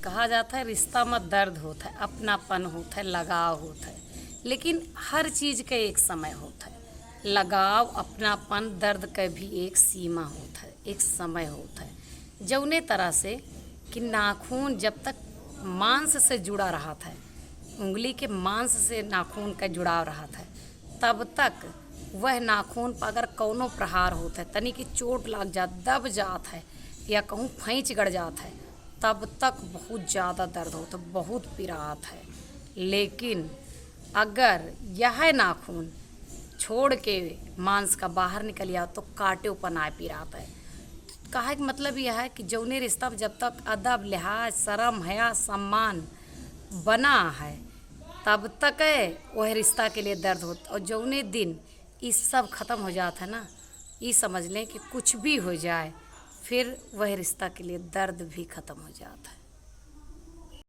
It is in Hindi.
कहा जाता है रिश्ता में दर्द होता है, अपनापन होता है, लगाव होता है, लेकिन हर चीज़ का एक समय होता है। लगाव, अपनापन, दर्द का भी एक सीमा होता है, एक समय होता है। जौने तरह से कि नाखून जब तक मांस से जुड़ा रहा था, उंगली के मांस से नाखून का जुड़ाव रहा था, तब तक वह नाखून पर अगर कौनो प्रहार होता है, तनी की चोट लग जात, दब जात है या कहूँ फैंच गड़ जात है, तब तक बहुत ज़्यादा दर्द होता है, बहुत पीड़ात है। लेकिन अगर यह नाखून छोड़ के मांस का बाहर निकल जाओ तो काटे ऊपर ना पीड़ाता है। कहे का मतलब यह है कि जौने रिश्ता में जब तक अदब, लिहाज, शर्म, हया, सम्मान बना है, तब तक वह रिश्ता के लिए दर्द होता। और जौने दिन ये सब ख़त्म हो जाता है ना, ये समझ लें कि कुछ भी हो जाए, फिर वह रिश्ता के लिए दर्द भी ख़त्म हो जाता है।